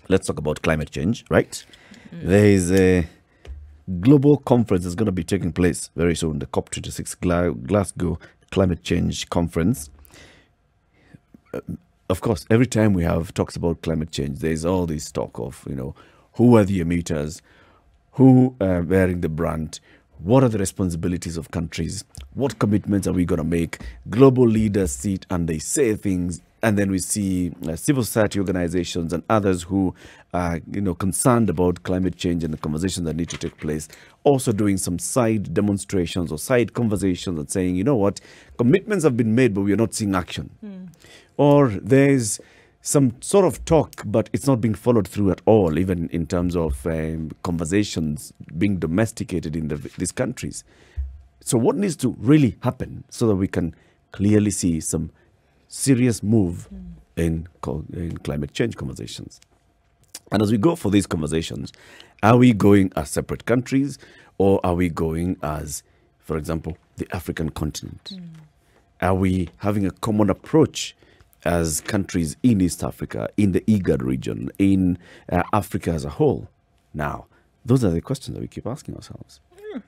let's talk about climate change, right? There is a global conference that's going to be taking place very soon, the COP26 Glasgow Climate Change Conference. Of course, every time we have talks about climate change, there's all this talk of, who are the emitters, who are bearing the brunt, what are the responsibilities of countries, what commitments are we going to make. Global leaders sit and they say things, and then we see civil society organizations and others who are concerned about climate change and the conversations that need to take place, also doing some side demonstrations or side conversations and saying, you know what, commitments have been made, but we are not seeing action. Or there's some sort of talk, but it's not being followed through at all, even in terms of conversations being domesticated in these countries. So what needs to really happen so that we can clearly see some serious move in climate change conversations? And as we go for these conversations, are we going as separate countries, or are we going as, for example, the African continent? Are we having a common approach as countries in East Africa, in the IGAD region, in Africa as a whole? Now, those are the questions that we keep asking ourselves.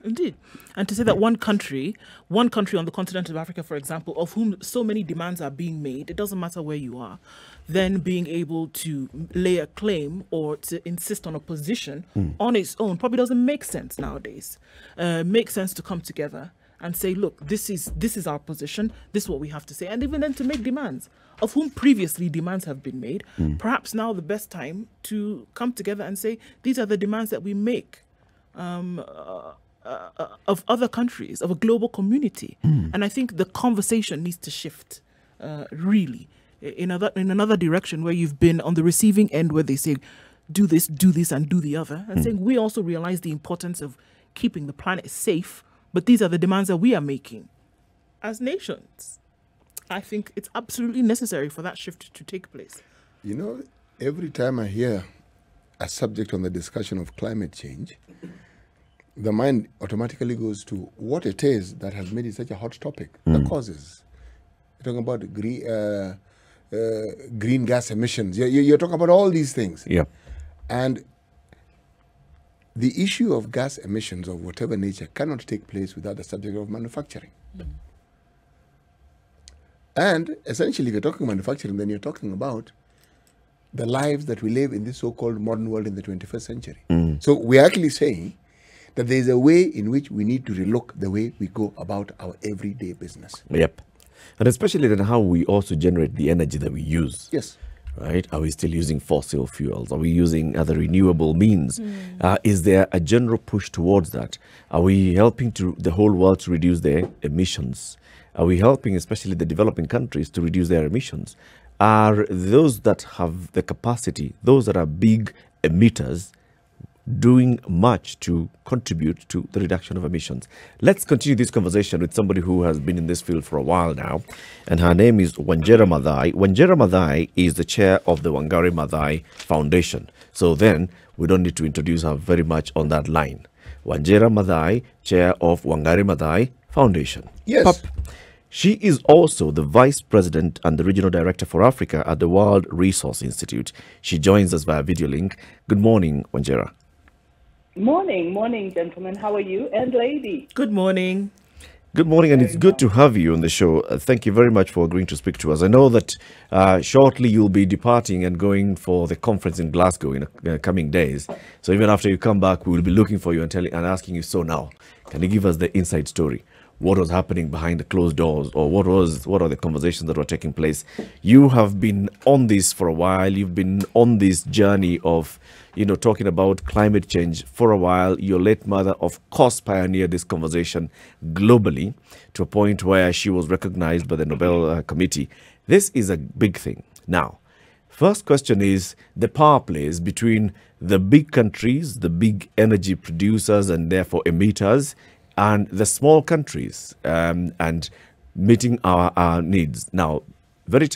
Indeed. And to say that one country on the continent of Africa, for example, of whom so many demands are being made, it doesn't matter where you are, then being able to lay a claim or to insist on a position on its own probably doesn't make sense nowadays. Makes sense to come together and say, look, this is our position, this is what we have to say, and even then to make demands, of whom previously demands have been made. Perhaps now the best time to come together and say, these are the demands that we make of other countries, of a global community. And I think the conversation needs to shift, really, in another direction, where you've been on the receiving end, where they say, do this, and do the other, and saying, we also realize the importance of keeping the planet safe, but these are the demands that we are making as nations. I think it's absolutely necessary for that shift to take place. Every time I hear a subject on the discussion of climate change, the mind automatically goes to what it is that has made it such a hot topic, the causes. You're talking about green gas emissions. You're talking about all these things. Yeah. And the issue of gas emissions of whatever nature cannot take place without the subject of manufacturing. And essentially, if you're talking manufacturing, then you're talking about the lives that we live in this so-called modern world in the 21st century. So we're actually saying that there's a way in which we need to relook the way we go about our everyday business. Yep. And especially then how we also generate the energy that we use. Yes. Right? Are we still using fossil fuels? Are we using other renewable means? Is there a general push towards that? Are we helping the whole world to reduce their emissions? Are we helping especially the developing countries to reduce their emissions? Are those that have the capacity, those that are big emitters, doing much to contribute to the reduction of emissions? Let's continue this conversation with somebody who has been in this field for a while now, and her name is Wanjira Mathai. Wanjira Mathai is the chair of the Wangari Mathai Foundation. So then we don't need to introduce her very much on that line. Wanjira Mathai, chair of Wangari Mathai Foundation. Yes. Pop. She is also the Vice President and the Regional Director for Africa at the World Resource Institute. She joins us via video link. Good morning, Wanjira. Morning, gentlemen. How are you? And lady. Good morning. Good morning, and it's good to have you on the show. Thank you very much for agreeing to speak to us. I know that shortly you'll be departing and going for the conference in Glasgow in the coming days. So even after you come back, we will be looking for you and asking you, so now, can you give us the inside story? What was happening behind the closed doors, or what are the conversations that were taking place? You have been on this for a while. You've been on this journey of, talking about climate change for a while. Your late mother, of course, pioneered this conversation globally to a point where she was recognized by the Nobel Committee. This is a big thing. Now, first question is the power plays between the big countries, the big energy producers and therefore emitters, and the small countries, and meeting our needs. Now, every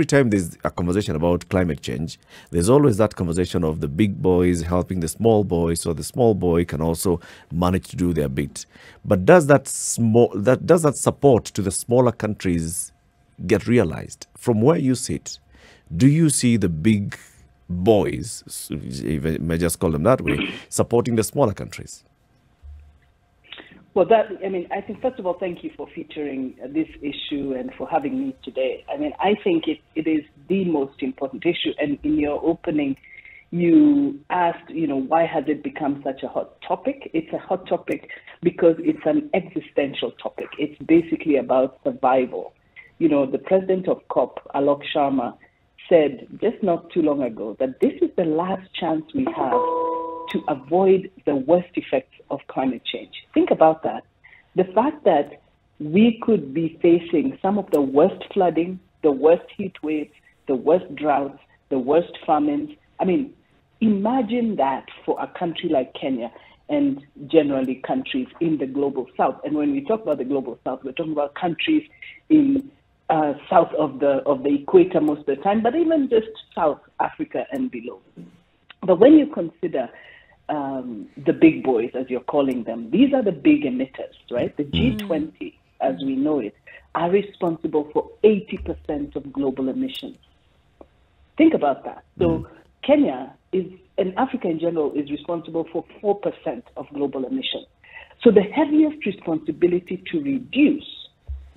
time there's a conversation about climate change, there's always that conversation of the big boys helping the small boys, so the small boy can also manage to do their bit. But does that support to the smaller countries get realized? From where you sit, do you see the big boys, if I may just call them that way, supporting the smaller countries? Well, I think, first of all, thank you for featuring this issue and for having me today. I mean, I think it is the most important issue. And in your opening, you asked, why has it become such a hot topic? It's a hot topic because it's an existential topic. It's basically about survival. The president of COP, Alok Sharma, said just not too long ago that this is the last chance we have to avoid the worst effects of climate change. Think about that. The fact that we could be facing some of the worst flooding, the worst heat waves, the worst droughts, the worst famines. I mean, imagine that for a country like Kenya and generally countries in the global south. And when we talk about the global south, we're talking about countries in south of the equator most of the time, but even just South Africa and below. But when you consider the big boys, as you're calling them, these are the big emitters, right? The G20, as we know it, are responsible for 80% of global emissions. Think about that. So Kenya and Africa in general is responsible for 4% of global emissions. So the heaviest responsibility to reduce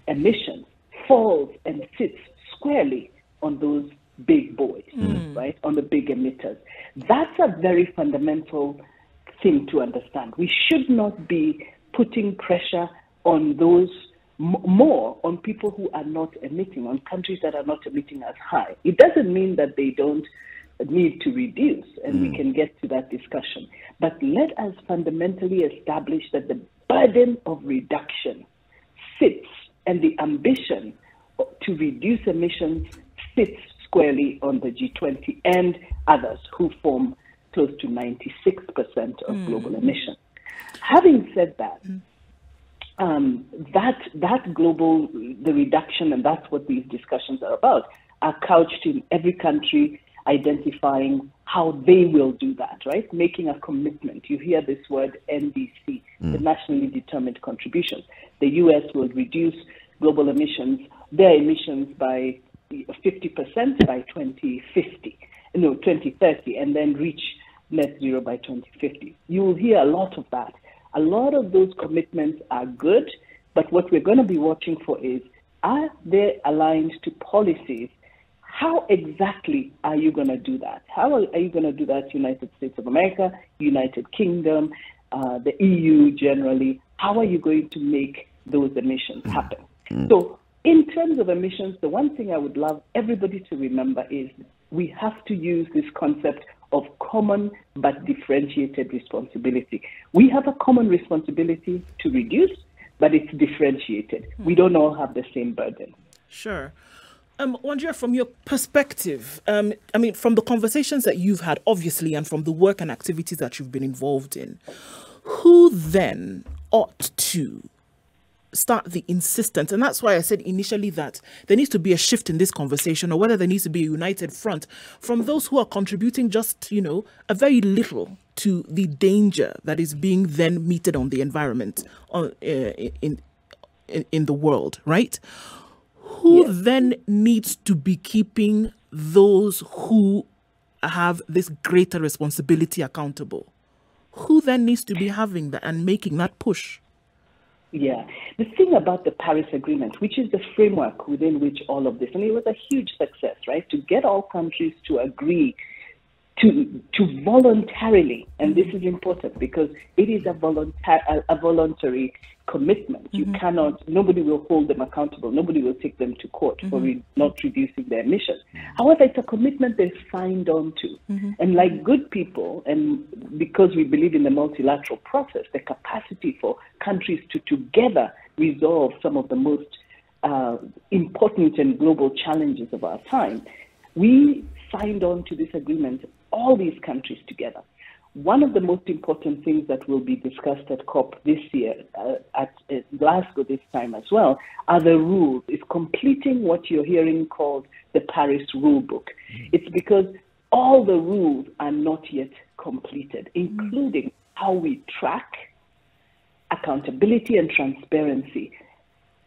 emissions falls and sits squarely on those big boys, right? On the big emitters. That's a very fundamental thing to understand. We should not be putting pressure on those more on people who are not emitting, on countries that are not emitting as high. It doesn't mean that they don't need to reduce, and we can get to that discussion. But let us fundamentally establish that the burden of reduction sits, and the ambition to reduce emissions sits squarely on the G20 and others who form close to 96% of global emissions. Having said that, that global, the reduction, and that's what these discussions are about, are couched in every country identifying how they will do that, right? Making a commitment. You hear this word NDC, the Nationally Determined Contributions. The US will reduce global emissions, their emissions by 50% by 2030, and then reach net zero by 2050. You will hear a lot of that. A lot of those commitments are good, but what we're going to be watching for is, are they aligned to policies? How exactly are you going to do that? How are you going to do that, United States of America, United Kingdom, the EU generally? How are you going to make those emissions happen? So in terms of emissions, the one thing I would love everybody to remember is we have to use this concept of common but differentiated responsibility. We have a common responsibility to reduce, but it's differentiated. We don't all have the same burden. Sure. Wanjira, from your perspective, from the conversations that you've had, obviously, and from the work and activities that you've been involved in, who then ought to start the insistence? And that's why I said initially that there needs to be a shift in this conversation, or whether there needs to be a united front from those who are contributing just, a very little to the danger that is being then meted on the environment in the world, right? Who then needs to be keeping those who have this greater responsibility accountable? Who then needs to be having that and making that push? Yeah. The thing about the Paris Agreement, which is the framework within which all of this, and it was a huge success, right, to get all countries to agree to voluntarily, and this is important because it is a voluntary commitment. You cannot, nobody will hold them accountable. Nobody will take them to court for not reducing their emissions. However, it's a commitment they've signed on to. And like good people, and because we believe in the multilateral process, the capacity for countries to together resolve some of the most important and global challenges of our time, we signed on to this agreement, all these countries together. One of the most important things that will be discussed at COP this year, at Glasgow this time as well, are the rules. It's completing what you're hearing called the Paris Rule Book. It's because all the rules are not yet completed, including how we track accountability and transparency.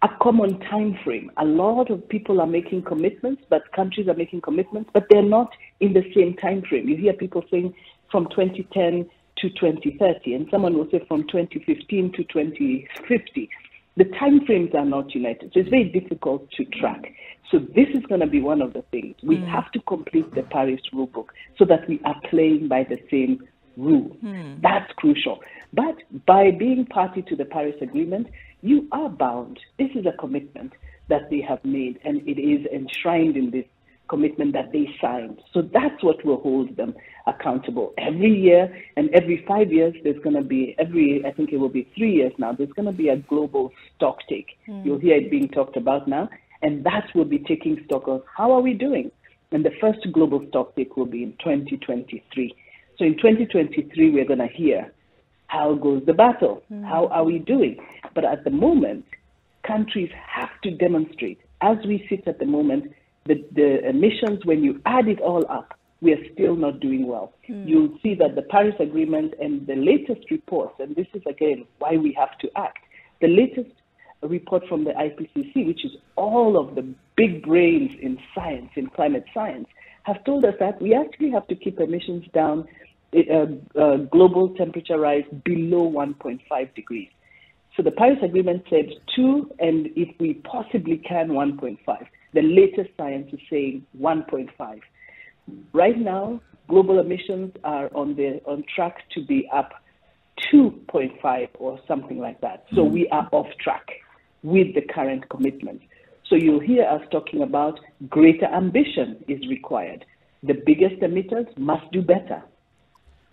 a common time frame. A lot of people are making commitments, but countries are making commitments, but they're not in the same time frame. You hear people saying from 2010 to 2030, and someone will say from 2015 to 2050. The time frames are not united, so it's very difficult to track. So this is going to be one of the things. We have to complete the Paris rulebook so that we are playing by the same rule. That's crucial. But by being party to the Paris Agreement, you are bound. This is a commitment that they have made, and it is enshrined in this commitment that they signed. So that's what will hold them accountable. Every year and every 5 years, there's going to be, I think it will be 3 years now, there's going to be a global stock take. You'll hear it being talked about now, and that will be taking stock of how are we doing? And the first global stock take will be in 2023. So in 2023, we're going to hear how goes the battle? How are we doing? But at the moment, countries have to demonstrate. As we sit at the moment, the emissions, when you add it all up, we are still not doing well. You'll see that the Paris Agreement and the latest reports, and this is again why we have to act, the latest report from the IPCC, which is all of the big brains in science, in climate science, have told us that we actually have to keep emissions down, global temperature rise below 1.5 degrees. So the Paris Agreement said 2, and if we possibly can, 1.5. The latest science is saying 1.5. Right now, global emissions are on track to be up 2.5 or something like that. So we are off track with the current commitment. So you'll hear us talking about greater ambition is required. The biggest emitters must do better.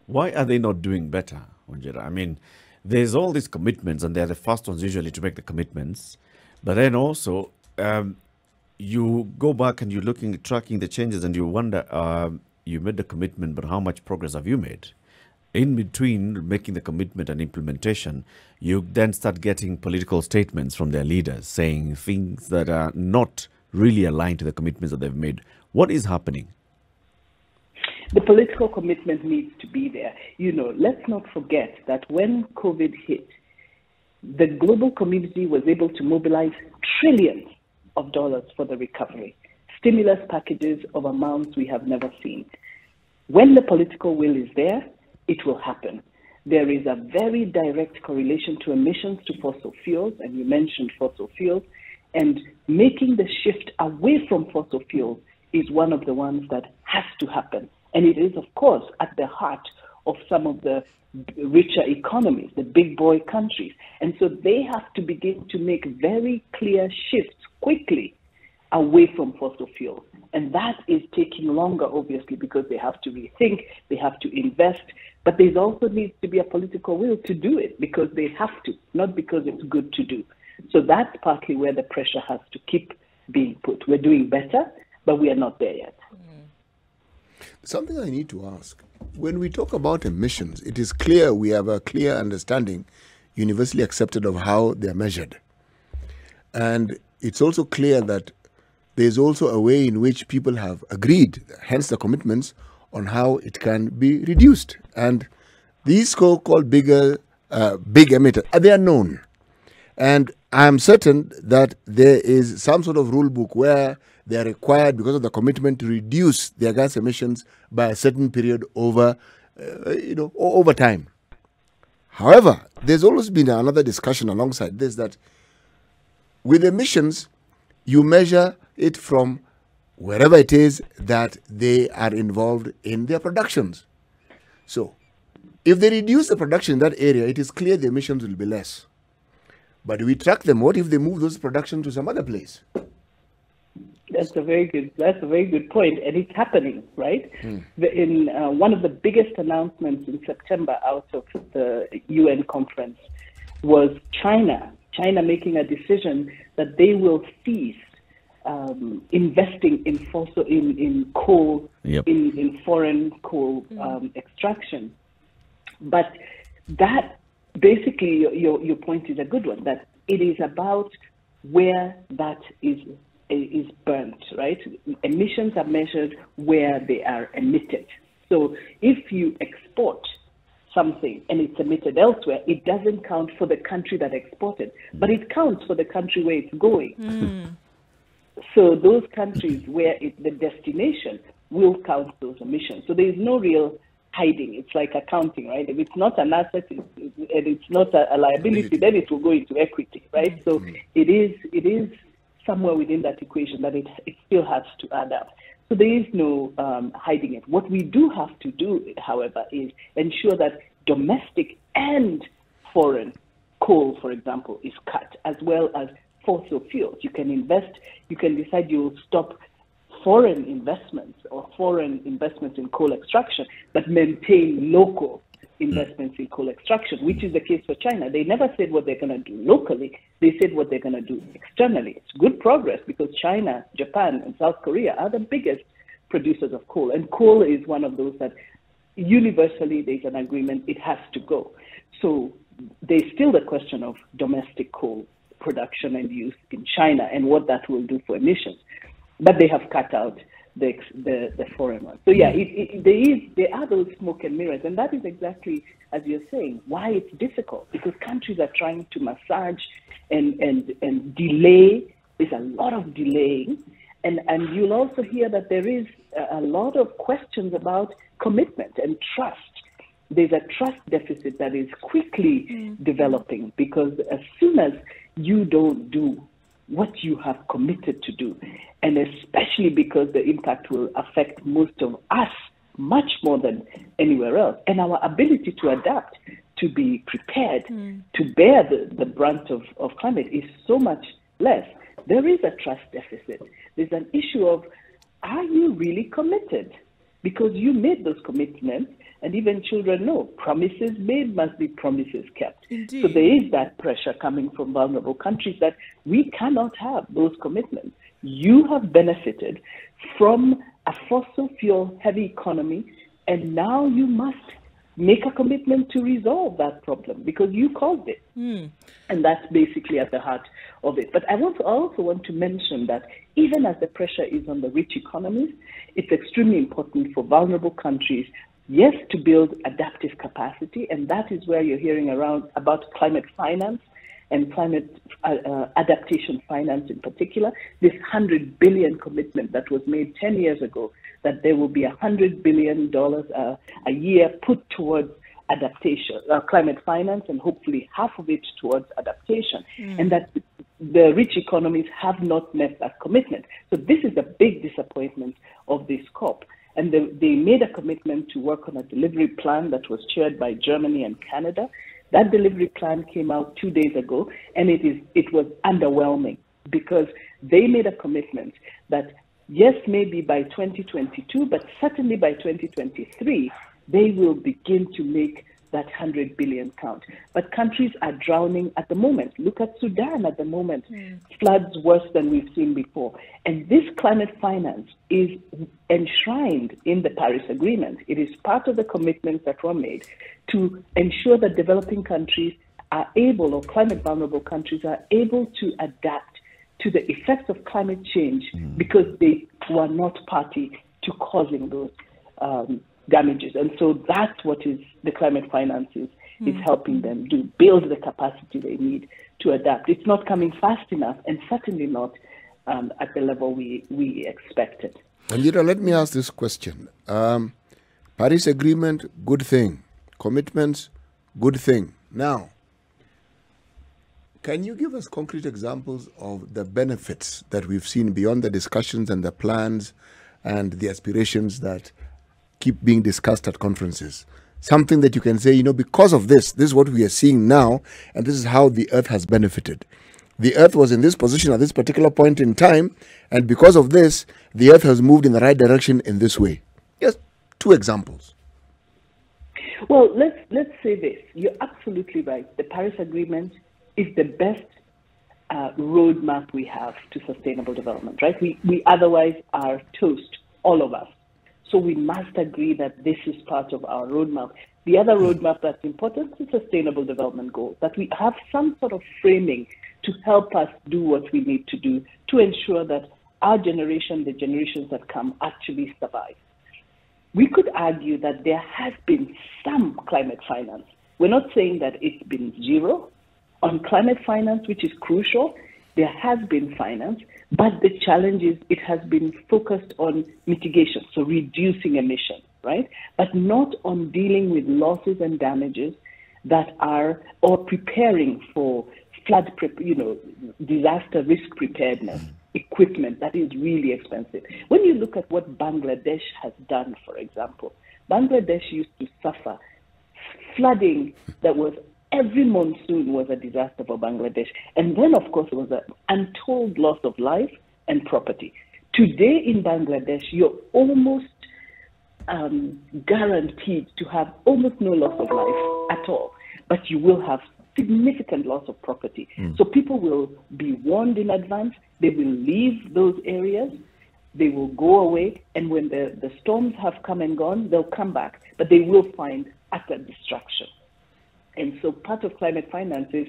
Why are they not doing better, Wanjira? I mean, there's all these commitments, and they're the first ones usually to make the commitments. But then also, you go back and you're tracking the changes, and you wonder, you made the commitment, but how much progress have you made? In between making the commitment and implementation, you then start getting political statements from their leaders saying things that are not really aligned to the commitments that they've made. What is happening? The political commitment needs to be there. You know, let's not forget that when COVID hit, the global community was able to mobilize trillions of dollars for the recovery, stimulus packages of amounts we have never seen. When the political will is there, it will happen. There is a very direct correlation to emissions to fossil fuels, and you mentioned fossil fuels, and making the shift away from fossil fuels is one of the ones that has to happen. And it is, of course, at the heart of some of the richer economies, the big boy countries. And so they have to begin to make very clear shifts quickly away from fossil fuels. And that is taking longer, obviously, because they have to rethink, they have to invest, but there also needs to be a political will to do it because they have to, not because it's good to do. So that's partly where the pressure has to keep being put. We're doing better, but we are not there yet. Something I need to ask. When we talk about emissions, it is clear we have a clear understanding, universally accepted, of how they are measured. And it's also clear that there's also a way in which people have agreed, hence the commitments, on how it can be reduced. And these so-called big emitters, they are known. And I'm certain that there is some sort of rule book where they are required, because of the commitment, to reduce their gas emissions by a certain period over time. However, there's always been another discussion alongside this, that with emissions, you measure it from wherever it is that they are involved in their productions. So, if they reduce the production in that area, it is clear the emissions will be less. But we track them. What if they move those production to some other place? That's a very good point, and it's happening, right? In one of the biggest announcements in September out of the UN conference was China making a decision that they will cease investing in coal, in foreign coal extraction. But that basically, your point is a good one, that it is about where that is burnt, right? Emissions are measured where they are emitted. So if you export something and it's emitted elsewhere, it doesn't count for the country that exported, but it counts for the country where it's going. So those countries where the destination will count those emissions. So there is no real hiding. It's like accounting, right? If it's not an asset and it's not a liability, then it will go into equity, right? So it is somewhere within that equation that it still has to add up. So there is no hiding it. What we do have to do, however, is ensure that domestic and foreign coal, for example, is cut, as well as fossil fuels. You can invest, you can decide you'll stop foreign investments or foreign investments in coal extraction, but maintain local investments in coal extraction, which is the case for China. They never said what they're going to do locally. They said what they're going to do externally. It's good progress because China, Japan, and South Korea are the biggest producers of coal. And coal is one of those that universally there's an agreement it has to go. So there's still the question of domestic coal production and use in China and what that will do for emissions. But they have cut out the foreign one. So yeah, there are those smoke and mirrors, and that is exactly, as you're saying, why it's difficult, because countries are trying to massage and delay. There's a lot of delaying, and you'll also hear that there is a lot of questions about commitment and trust. There's a trust deficit that is quickly developing, because as soon as you don't do what you have committed to do, and especially because the impact will affect most of us much more than anywhere else, and our ability to adapt, to be prepared, to bear the brunt of climate is so much less. There is a trust deficit. There's an issue of, are you really committed? Because you made those commitments, and even children know promises made must be promises kept. Indeed. So there is that pressure coming from vulnerable countries that we cannot have those commitments. You have benefited from a fossil fuel heavy economy, and now you must make a commitment to resolve that problem because you caused it. And that's basically at the heart of it. But I also want to mention that even as the pressure is on the rich economies, it's extremely important for vulnerable countries, yes, to build adaptive capacity, and that is where you're hearing about climate finance and climate adaptation finance in particular. This $100 billion commitment that was made 10 years ago, that there will be $100 billion a year put towards adaptation, climate finance, and hopefully half of it towards adaptation, and that the rich economies have not met that commitment. So this is a big disappointment of this COP. And they made a commitment to work on a delivery plan that was chaired by Germany and Canada. That delivery plan came out 2 days ago, and it was underwhelming because they made a commitment that, yes, maybe by 2022, but certainly by 2023, they will begin to make that 100 billion count. But countries are drowning at the moment. Look at Sudan at the moment. Floods worse than we've seen before. And this climate finance is enshrined in the Paris Agreement. It is part of the commitments that were made to ensure that developing countries are able, or climate vulnerable countries are able to adapt to the effects of climate change because they were not party to causing those damages. And so that's what is the climate finance is helping them do, build the capacity they need to adapt. It's not coming fast enough, and certainly not at the level we expected. Wanjira, let me ask this question. Paris Agreement, good thing. Commitments, good thing. Now, can you give us concrete examples of the benefits that we've seen beyond the discussions and the plans and the aspirations that keep being discussed at conferences? Something that you can say, because of this is what we are seeing now, and this is how the Earth has benefited. The Earth was in this position at this particular point in time, and because of this, the Earth has moved in the right direction in this way. Just 2 examples. Well, let's say this. You're absolutely right. The Paris Agreement is the best roadmap we have to sustainable development, right? We otherwise are toast, all of us. So we must agree that this is part of our roadmap. The other roadmap that's important is Sustainable Development Goals, that we have some sort of framing to help us do what we need to do to ensure that our generation, the generations that come, actually survive. we could argue that there has been some climate finance. We're not saying that it's been zero. On climate finance, which is crucial, there has been finance, but the challenge is it has been focused on mitigation, so reducing emissions, right? But not on dealing with losses and damages that are, or preparing for flood, disaster risk preparedness equipment that is really expensive. When you look at what Bangladesh has done, for example, Bangladesh used to suffer flooding that was every monsoon was a disaster for Bangladesh. And then, of course, it was an untold loss of life and property. Today in Bangladesh, you're almost guaranteed to have almost no loss of life at all, but you will have significant loss of property. So people will be warned in advance. They will leave those areas. They will go away. And when the storms have come and gone, they'll come back, but they will find utter destruction. And so part of climate finance is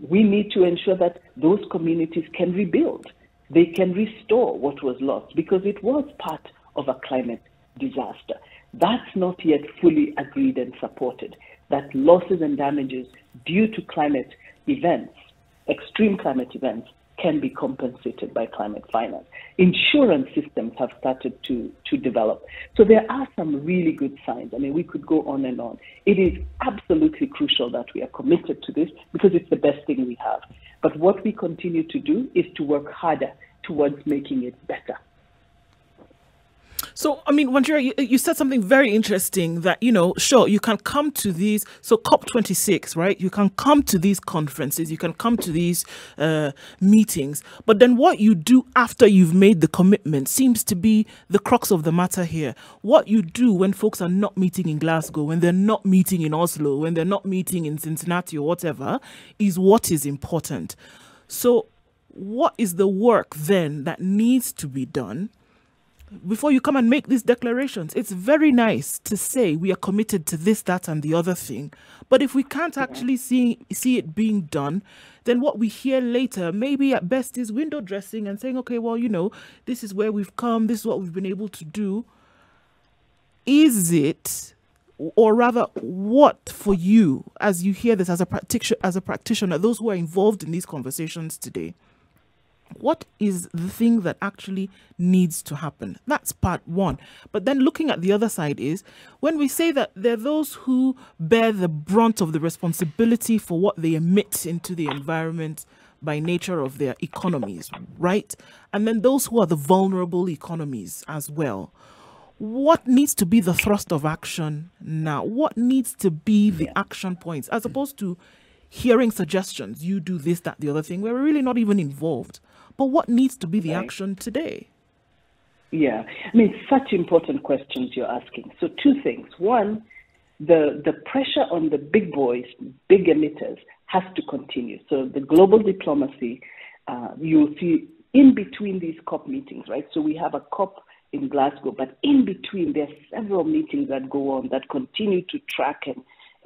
we need to ensure that those communities can rebuild. They can restore what was lost because it was part of a climate disaster. That's not yet fully agreed and supported, that losses and damages due to climate events, extreme climate events, can be compensated by climate finance. Insurance systems have started to develop. So there are some really good signs. I mean, we could go on and on. It is absolutely crucial that we are committed to this because it's the best thing we have. But what we continue to do is to work harder towards making it better. So, I mean, Wanjira, you said something very interesting that, sure, you can come to these, so COP26, right? You can come to these conferences, you can come to these meetings, but then what you do after you've made the commitment seems to be the crux of the matter here. What you do when folks are not meeting in Glasgow, when they're not meeting in Oslo, when they're not meeting in Cincinnati or whatever, is what is important. So what is the work then that needs to be done before you come and make these declarations? It's very nice to say we are committed to this, that, and the other thing. But if we can't actually see it being done, then what we hear later maybe at best is window dressing and saying, okay, well, this is where we've come, this is what we've been able to do. Is it, or rather, what for you, as you hear this as a practitioner, those who are involved in these conversations today, what is the thing that actually needs to happen? That's part one. But then looking at the other side is when we say that there are those who bear the brunt of the responsibility for what they emit into the environment by nature of their economies, right? And then those who are the vulnerable economies as well. What needs to be the thrust of action now? What needs to be the action points as opposed to hearing suggestions, you do this, that, the other thing, where we're really not even involved? But what needs to be the action today? Yeah, I mean, such important questions you're asking. So two things. One, the pressure on the big boys, big emitters, has to continue. So the global diplomacy, you'll see in between these COP meetings, right? So we have a COP in Glasgow, but in between there are several meetings that go on that continue to track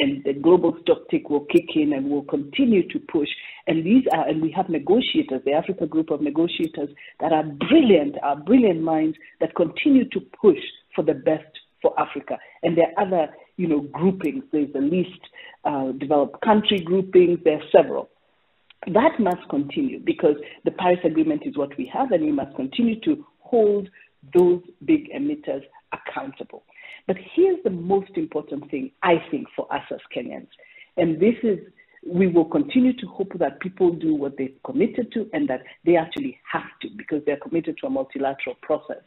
and the global stocktake will kick in and will continue to push. And we have negotiators, the Africa group of negotiators that are brilliant minds that continue to push for the best for Africa. And there are other, groupings. There's the least developed country groupings. There are several. That must continue because the Paris Agreement is what we have, and we must continue to hold those big emitters accountable. But here's the most important thing, I think, for us as Kenyans. And this is, we will continue to hope that people do what they've committed to and that they actually have to because they're committed to a multilateral process.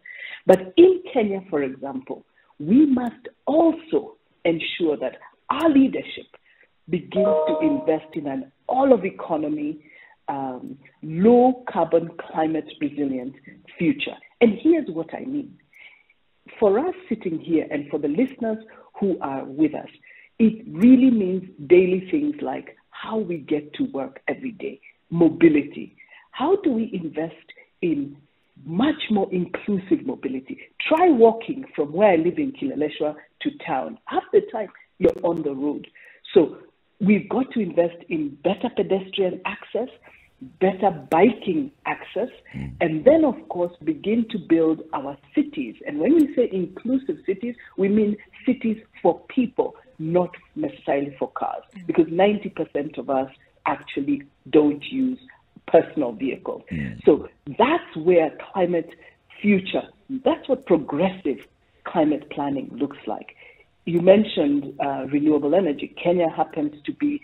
But in Kenya, for example, we must also ensure that our leadership begins to invest in an all-of-economy, low-carbon, climate-resilient future. And here's what I mean. For us sitting here and for the listeners who are with us, it really means daily things like how we get to work every day, mobility. How do we invest in much more inclusive mobility? Try walking from where I live in Kileleshwa to town. Half the time you're on the road. So we've got to invest in better pedestrian access. better biking access, and then, of course, begin to build our cities. And when we say inclusive cities, we mean cities for people, not necessarily for cars, because 90% of us actually don't use personal vehicles. So that's where climate future, that's what progressive climate planning looks like. You mentioned renewable energy. Kenya happens to be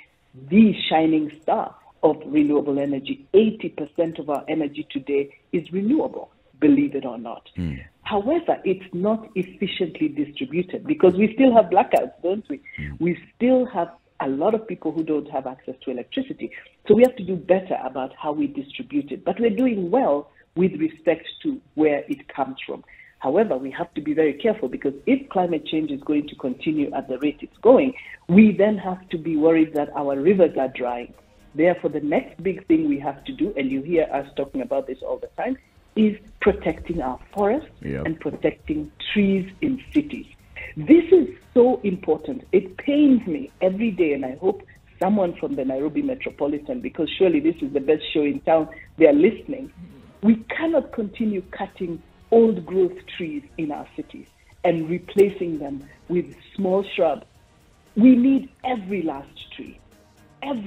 the shining star of renewable energy. 80% of our energy today is renewable, believe it or not. However, it's not efficiently distributed because we still have blackouts, don't we? We still have a lot of people who don't have access to electricity. So we have to do better about how we distribute it. But we're doing well with respect to where it comes from. However, we have to be very careful because if climate change is going to continue at the rate it's going, we then have to be worried that our rivers are drying. Therefore, the next big thing we have to do, and you hear us talking about this all the time, is protecting our forests and protecting trees in cities. This is so important. It pains me every day, and I hope someone from the Nairobi Metropolitan, because surely this is the best show in town, they are listening. We cannot continue cutting old growth trees in our cities and replacing them with small shrubs. We need every last tree, and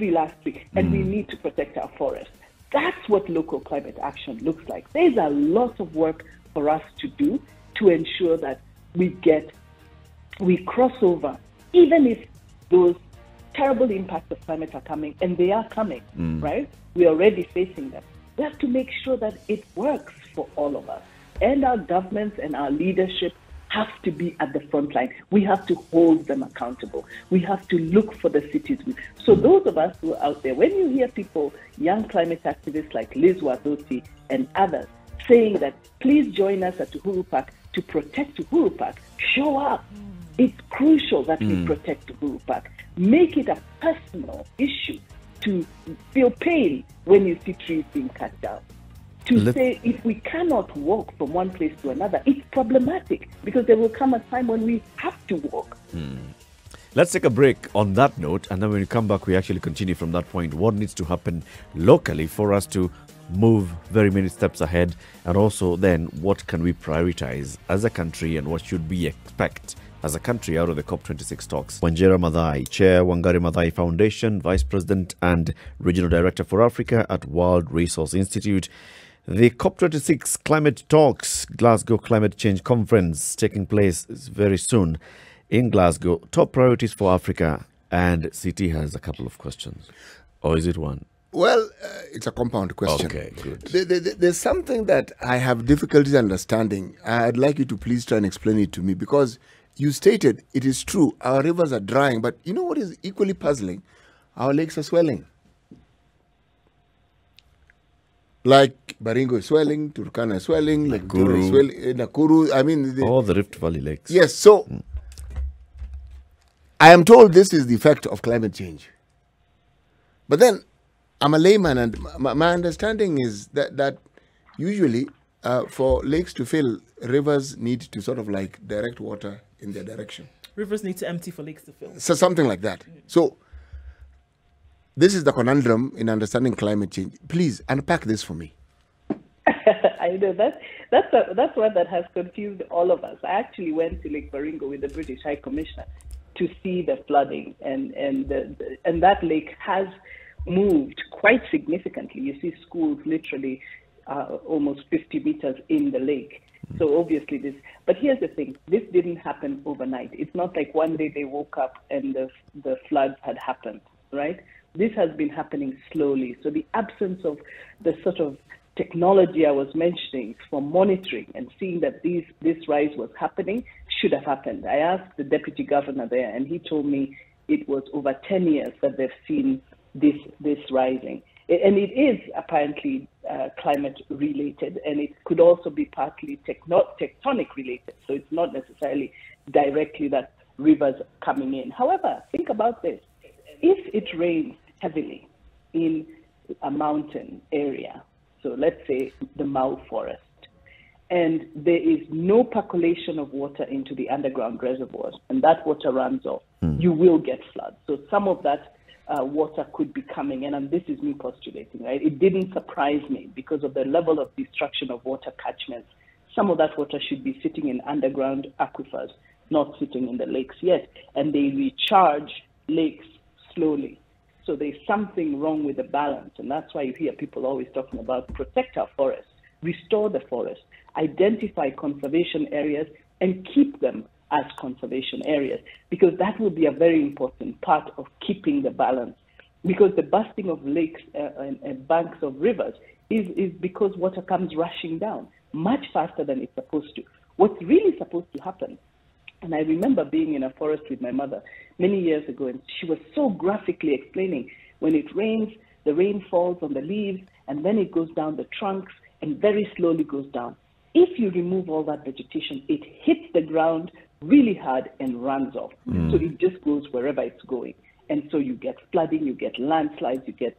we need to protect our forests. That's what local climate action looks like. There's a lot of work for us to do to ensure that we cross over, even if those terrible impacts of climate are coming, and they are coming, right? We're already facing them. We have to make sure that it works for all of us. And our governments and our leadership have to be at the front line. We have to hold them accountable. We have to look for the cities. So those of us who are out there, when you hear people, young climate activists like Liz Wadoti and others, saying that please join us at Uhuru Park to protect Uhuru Park, show up. It's crucial that we protect Uhuru Park. Make it a personal issue to feel pain when you see trees being cut down. To say if we cannot walk from one place to another, it's problematic because there will come a time when we have to walk. Let's take a break on that note, and then when we come back, we actually continue from that point. What needs to happen locally for us to move very many steps ahead, and also then what can we prioritize as a country and what should we expect as a country out of the COP26 talks. Wanjira Mathai, Chair, Wangari Mathai Foundation, Vice President and Regional Director for Africa at World Resource Institute. The COP26 Climate Talks, Glasgow Climate Change Conference, taking place very soon in Glasgow. Top priorities for Africa, and CT has a couple of questions. Or is it one? Well, it's a compound question. Okay, good. There's something that I have difficulty understanding. I'd like you to please try and explain it to me, because you stated it is true, our rivers are drying, but you know what is equally puzzling? Our lakes are swelling. Like Baringo is swelling, Turkana is swelling, like Nakuru is swelling, Nakuru, I mean... all the Rift Valley lakes. Yes, so I am told this is the effect of climate change. But then, I'm a layman, and my understanding is that usually for lakes to fill, rivers need to sort of like direct water in their direction. Rivers need to empty for lakes to fill. So something like that. So this is the conundrum in understanding climate change. Please unpack this for me. I know that's one that has confused all of us. I actually went to Lake Baringo with the British High Commissioner to see the flooding, and that lake has moved quite significantly. You see schools literally almost 50 meters in the lake. So obviously this, but here's the thing, this didn't happen overnight. It's not like one day they woke up and the floods had happened, right? This has been happening slowly. So the absence of the sort of technology I was mentioning for monitoring and seeing that this rise was happening should have happened. I asked the deputy governor there, and he told me it was over 10 years that they've seen this rising. And it is apparently climate related, and it could also be partly tectonic related. So it's not necessarily directly that rivers coming in. However, think about this. If it rains heavily in a mountain area, so let's say the Mau forest, and there is no percolation of water into the underground reservoirs, and that water runs off, you will get floods. So some of that water could be coming in, and this is me postulating, right? It didn't surprise me because of the level of destruction of water catchments. Some of that water should be sitting in underground aquifers, not sitting in the lakes yet, and they recharge lakes slowly. So there's something wrong with the balance, and that's why you hear people always talking about protect our forests, restore the forest, identify conservation areas, and keep them as conservation areas, because that will be a very important part of keeping the balance. Because the busting of lakes and banks of rivers is because water comes rushing down much faster than it's supposed to. What's really supposed to happen, and I remember being in a forest with my mother many years ago, and she was so graphically explaining, when it rains, the rain falls on the leaves, and then it goes down the trunks, and very slowly goes down. If you remove all that vegetation, it hits the ground really hard and runs off. So it just goes wherever it's going. And so you get flooding, you get landslides, you get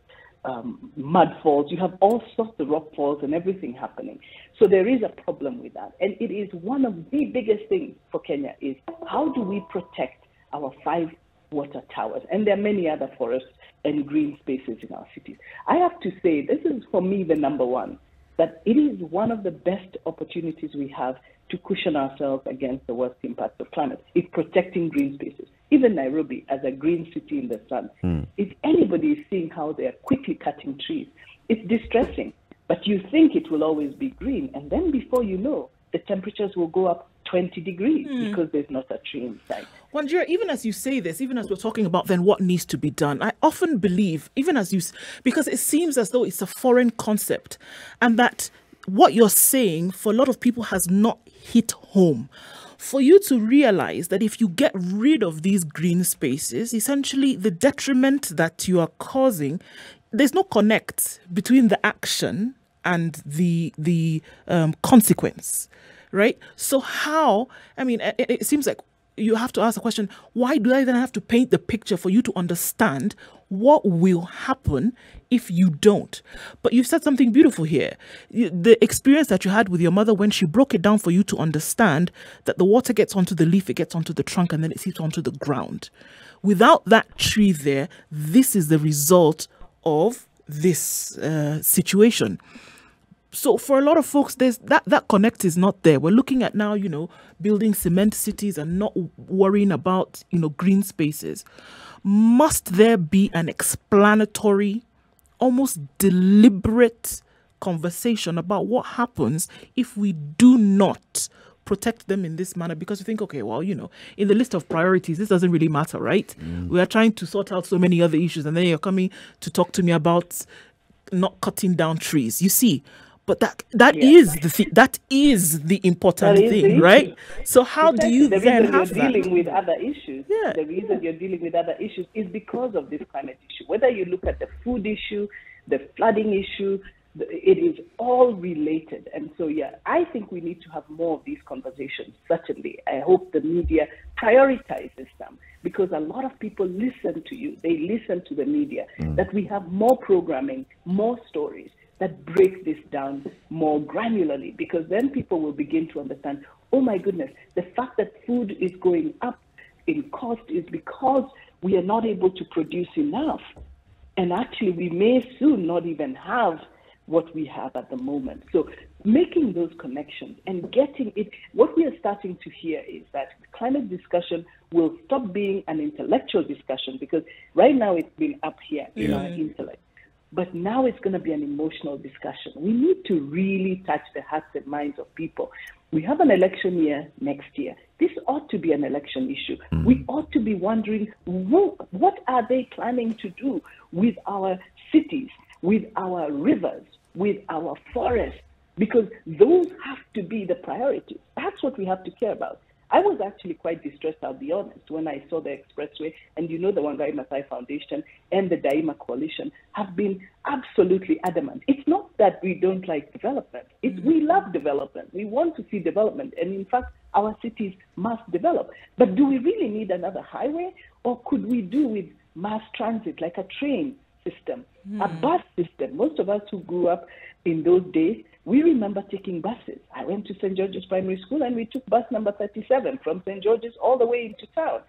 mud falls, you have all sorts of rock falls and everything happening. So there is a problem with that. And it is one of the biggest things for Kenya is how do we protect our 5 water towers? And there are many other forests and green spaces in our cities. I have to say, this is for me the number one, that it is one of the best opportunities we have to cushion ourselves against the worst impacts of climate. It's protecting green spaces. Even Nairobi, as a green city in the sun, if anybody is seeing how they are quickly cutting trees, it's distressing. But you think it will always be green, and then before you know, the temperatures will go up 20 degrees because there's not a tree in sight. Wanjira, even as you say this, even as we're talking about then what needs to be done, I often believe, even as you, because it seems as though it's a foreign concept, and that what you're saying for a lot of people has not hit home. For you to realize that if you get rid of these green spaces, essentially the detriment that you are causing, there's no connect between the action and the consequence, right? So how, I mean, it seems like you have to ask the question, why do I then have to paint the picture for you to understand what will happen if you don't? But you've said something beautiful here. The experience that you had with your mother when she broke it down for you to understand that the water gets onto the leaf, it gets onto the trunk, and then it seeps onto the ground. Without that tree there, this is the result of this situation. So for a lot of folks, there's that connect is not there. We're looking at now, building cement cities and not worrying about, green spaces. Must there be an explanatory, almost deliberate conversation about what happens if we do not protect them in this manner? Because you think, okay, well, in the list of priorities, this doesn't really matter, right? We are trying to sort out so many other issues, and then you're coming to talk to me about not cutting down trees. You see, but that is the important thing, right? So how do you then have that? The reason you're dealing with other issues, Yeah. the reason you're dealing with other issues is because of this climate issue. Whether you look at the food issue, the flooding issue, it is all related. And so, I think we need to have more of these conversations, certainly. I hope the media prioritizes them, because a lot of people listen to you. They listen to the media, that we have more programming, more stories that break this down more granularly, because then people will begin to understand, oh my goodness, the fact that food is going up in cost is because we are not able to produce enough. And actually, we may soon not even have what we have at the moment. So making those connections and getting it, what we are starting to hear is that climate discussion will stop being an intellectual discussion, because right now it's been up here in our intellect. But now it's going to be an emotional discussion. We need to really touch the hearts and minds of people. We have an election year next year. This ought to be an election issue. We ought to be wondering, what are they planning to do with our cities, with our rivers, with our forests? Because those have to be the priorities. That's what we have to care about. I was actually quite distressed, I'll be honest, when I saw the expressway, and the Wanjira Mathai Foundation and the Daima Coalition have been absolutely adamant. It's not that we don't like development. We love development. We want to see development. And in fact, our cities must develop. But do we really need another highway? Or could we do with mass transit, like a train system, a bus system? Most of us who grew up in those days, we remember taking buses. I went to St. George's Primary School, and we took bus number 37 from St. George's all the way into town.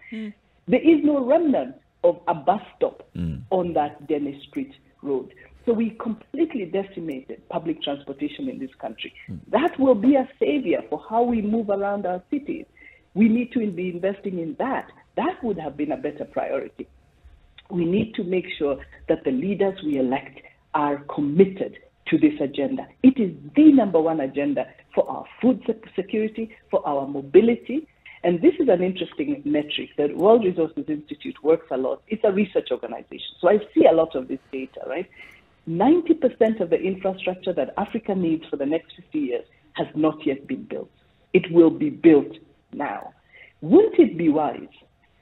There is no remnant of a bus stop on that Dennis Street road. So we completely decimated public transportation in this country. That will be a savior for how we move around our cities. We need to be investing in that. That would have been a better priority. We need to make sure that the leaders we elect are committed to this agenda. It is the number one agenda for our food security, for our mobility. And this is an interesting metric. The World Resources Institute works a lot. It's a research organization. So I see a lot of this data, right? 90% of the infrastructure that Africa needs for the next 50 years has not yet been built. It will be built now. Wouldn't it be wise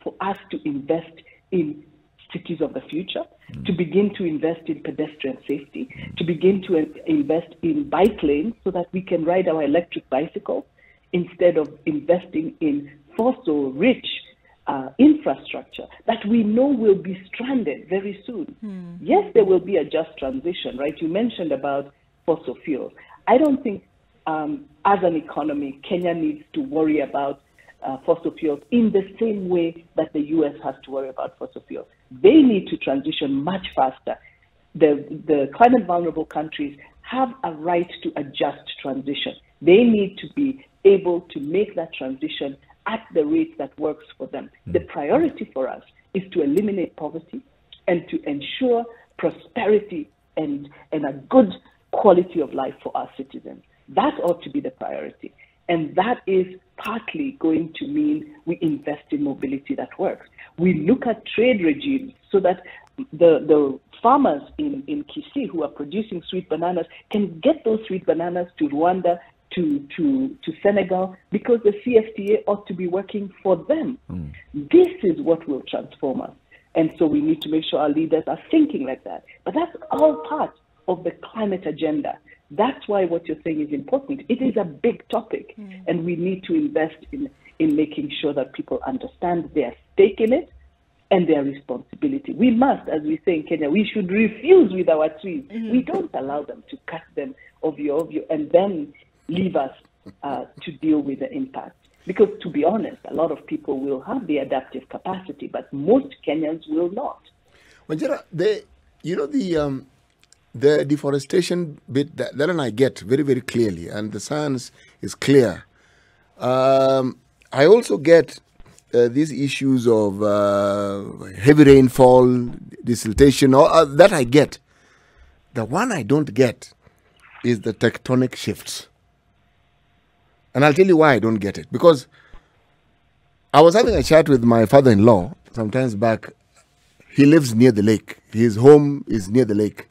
for us to invest in cities of the future, to begin to invest in pedestrian safety, to begin to invest in bike lanes so that we can ride our electric bicycles instead of investing in fossil-rich infrastructure that we know will be stranded very soon. Yes, there will be a just transition, right? You mentioned about fossil fuels. I don't think as an economy, Kenya needs to worry about fossil fuels in the same way that the US has to worry about fossil fuels. They need to transition much faster. The climate vulnerable countries have a right to a just transition. They need to be able to make that transition at the rate that works for them. The priority for us is to eliminate poverty and to ensure prosperity and a good quality of life for our citizens. That ought to be the priority. And that is partly going to mean we invest in mobility that works. We look at trade regimes so that the farmers in Kisii who are producing sweet bananas can get those sweet bananas to Rwanda, to Senegal, because the CFTA ought to be working for them. This is what will transform us. And so we need to make sure our leaders are thinking like that. But that's all part of the climate agenda. That's why what you're saying is important. It is a big topic, and we need to invest in making sure that people understand their stake in it and their responsibility. We must, as we say in Kenya, we should refuse with our trees. We don't allow them to cut them ovyo and then leave us to deal with the impact. Because to be honest, a lot of people will have the adaptive capacity, but most Kenyans will not. Wanjira, the deforestation bit, that and I get very, very clearly, and the science is clear. I also get these issues of heavy rainfall, desiltation, that I get. The one I don't get is the tectonic shifts. And I'll tell you why I don't get it. Because I was having a chat with my father-in-law sometimes back. He lives near the lake. His home is near the lake.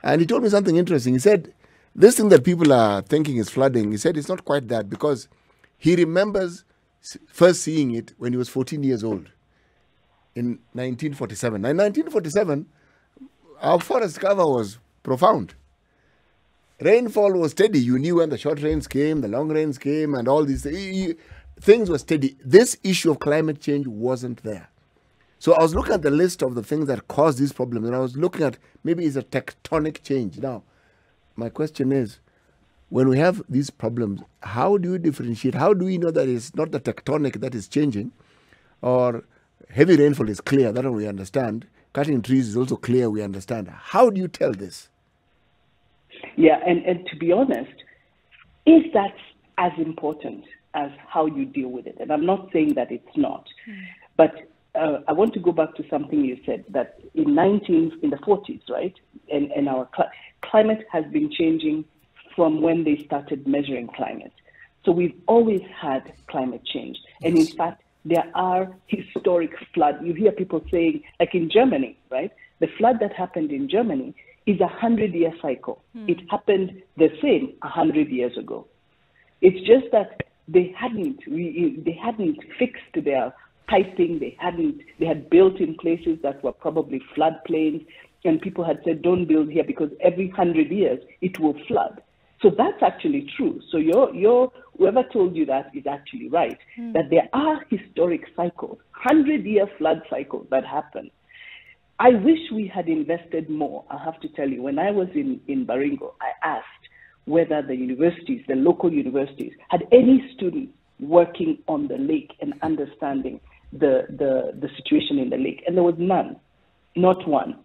And he told me something interesting. He said, this thing that people are thinking is flooding, he said it's not quite that, because he remembers first seeing it when he was 14 years old in 1947. Now, in 1947, our forest cover was profound. Rainfall was steady. You knew when the short rains came, the long rains came, and all these things were steady. This issue of climate change wasn't there. So I was looking at the list of the things that cause these problems, and I was looking at maybe it's a tectonic change. Now, my question is, when we have these problems, how do you differentiate? How do we know that it's not the tectonic that is changing, or heavy rainfall is clear, that we understand. Cutting trees is also clear, we understand. How do you tell this? Yeah, and to be honest, is that as important as how you deal with it? And I'm not saying that it's not, but I want to go back to something you said, that in the 40s, right? And our climate has been changing from when they started measuring climate. So we've always had climate change. And in fact, there are historic floods. You hear people saying, like in Germany, right? The flood that happened in Germany is a 100-year cycle. It happened the same 100 years ago. It's just that they hadn't fixed their piping. They had built in places that were probably floodplains, and people had said, don't build here because every 100 years it will flood. So that's actually true. So whoever told you that is actually right, that there are historic cycles, 100-year flood cycles that happen. I wish we had invested more, I have to tell you. When I was in Baringo, I asked whether the universities, the local universities, had any students working on the lake and understanding the situation in the lake, and there was none, not one.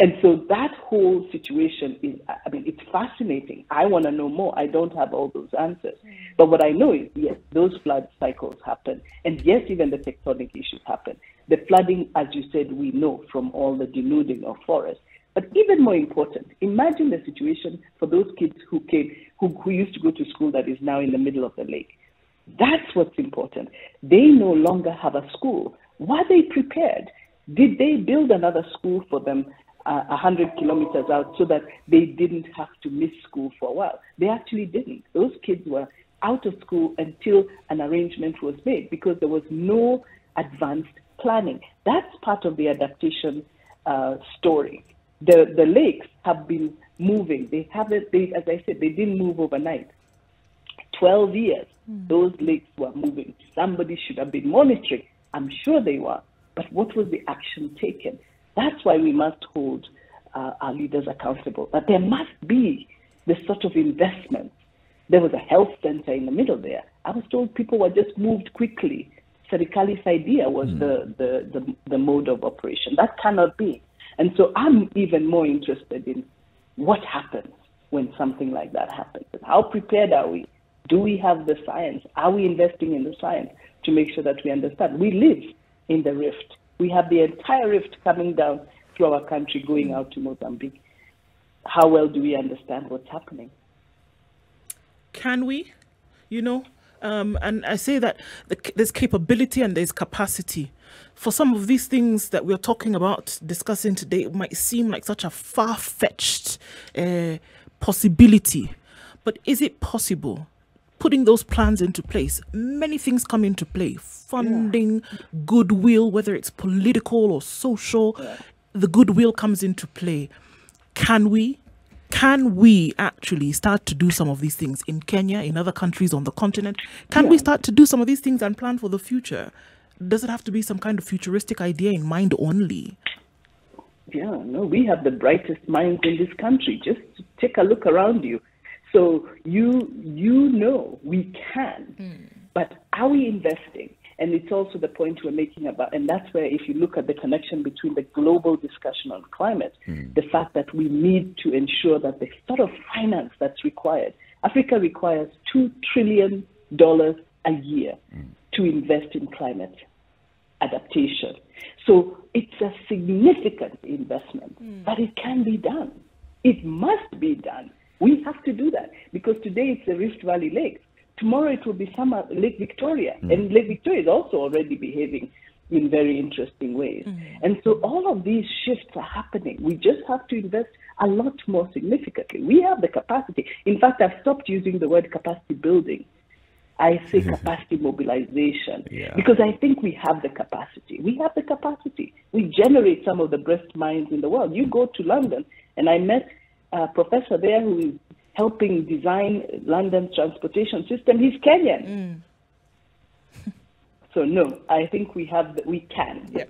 And so that whole situation is, I mean, it's fascinating. I want to know more. I don't have all those answers. But what I know is, yes, those flood cycles happen. And yes, even the tectonic issues happen. The flooding, as you said, we know from all the denuding of forests. But even more important, imagine the situation for those kids who used to go to school that is now in the middle of the lake. That's what's important. They no longer have a school. Were they prepared? Did they build another school for them 100 kilometers out so that they didn't have to miss school for a while? They actually didn't. Those kids were out of school until an arrangement was made because there was no advanced planning. That's part of the adaptation story. The lakes have been moving. As I said, they didn't move overnight. 12 years, those lakes were moving. Somebody should have been monitoring. I'm sure they were. But what was the action taken? That's why we must hold our leaders accountable. That there must be this sort of investment. There was a health center in the middle there. I was told people were just moved quickly. Serikali's idea was the mode of operation. That cannot be. And so I'm even more interested in what happens when something like that happens. How prepared are we? Do we have the science? Are we investing in the science to make sure that we understand? We live in the rift. We have the entire rift coming down through our country, going out to Mozambique. How well do we understand what's happening? Can we? And I say that there's capability and there's capacity. For some of these things that we're talking about, discussing today, it might seem like such a far-fetched possibility. But is it possible? Putting those plans into place, many things come into play. Funding, goodwill, whether it's political or social, the goodwill comes into play. Can we actually start to do some of these things in Kenya, in other countries on the continent? Can we start to do some of these things and plan for the future? Does it have to be some kind of futuristic idea in mind only? Yeah, no, we have the brightest minds in this country. Just take a look around you. So you know we can, but are we investing? And it's also the point we're making about, and that's where if you look at the connection between the global discussion on climate, the fact that we need to ensure that the sort of finance that's required, Africa requires $2 trillion a year to invest in climate adaptation. So it's a significant investment, but it can be done. It must be done. We have to do that because today it's the Rift Valley Lakes. Tomorrow it will be Lake Victoria. And Lake Victoria is also already behaving in very interesting ways. And so all of these shifts are happening. We just have to invest a lot more significantly. We have the capacity. In fact, I've stopped using the word capacity building. I say capacity mobilization because I think we have the capacity. We have the capacity. We generate some of the best minds in the world. You go to London, and I met a professor there who is helping design London's transportation system. He's Kenyan. So no, I think we can. Yep.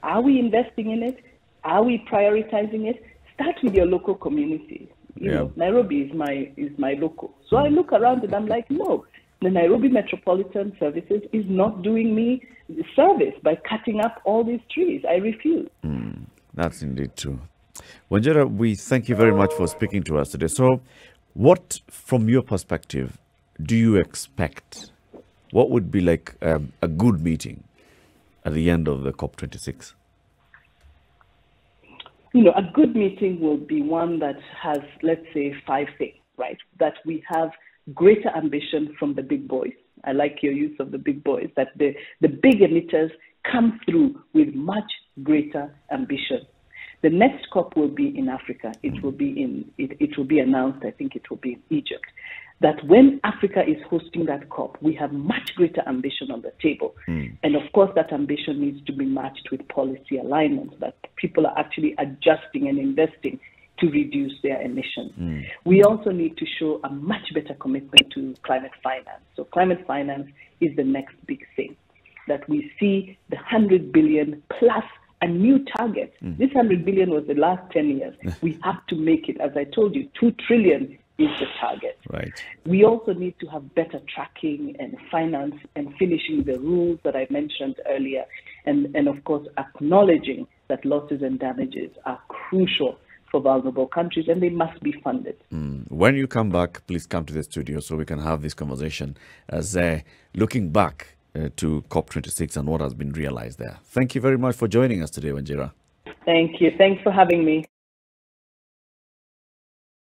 Are we investing in it? Are we prioritizing it? Start with your local community. You know, Nairobi is my local. So I look around and I'm like, no, the Nairobi Metropolitan Services is not doing me service by cutting up all these trees. I refuse. That's indeed true. Wanjira, we thank you very much for speaking to us today. So what, from your perspective, do you expect? What would be like a good meeting at the end of the COP26? A good meeting will be one that has, let's say, 5 things, right? That we have greater ambition from the big boys. I like your use of the big boys, that the big emitters come through with much greater ambition. The next COP will be in Africa. It will be announced, I think it will be in Egypt. That when Africa is hosting that COP, we have much greater ambition on the table. And of course, that ambition needs to be matched with policy alignment, that people are actually adjusting and investing to reduce their emissions. We also need to show a much better commitment to climate finance. So climate finance is the next big thing, that we see the 100 billion plus a new target. This 100 billion was the last 10 years. We have to make it, as I told you, 2 trillion is the target. Right. We also need to have better tracking and finance and finishing the rules that I mentioned earlier, and of course acknowledging that losses and damages are crucial for vulnerable countries and they must be funded. When you come back, please come to the studio so we can have this conversation as looking back to COP26 and what has been realized there. Thank you very much for joining us today, Wanjira. Thank you. Thanks for having me.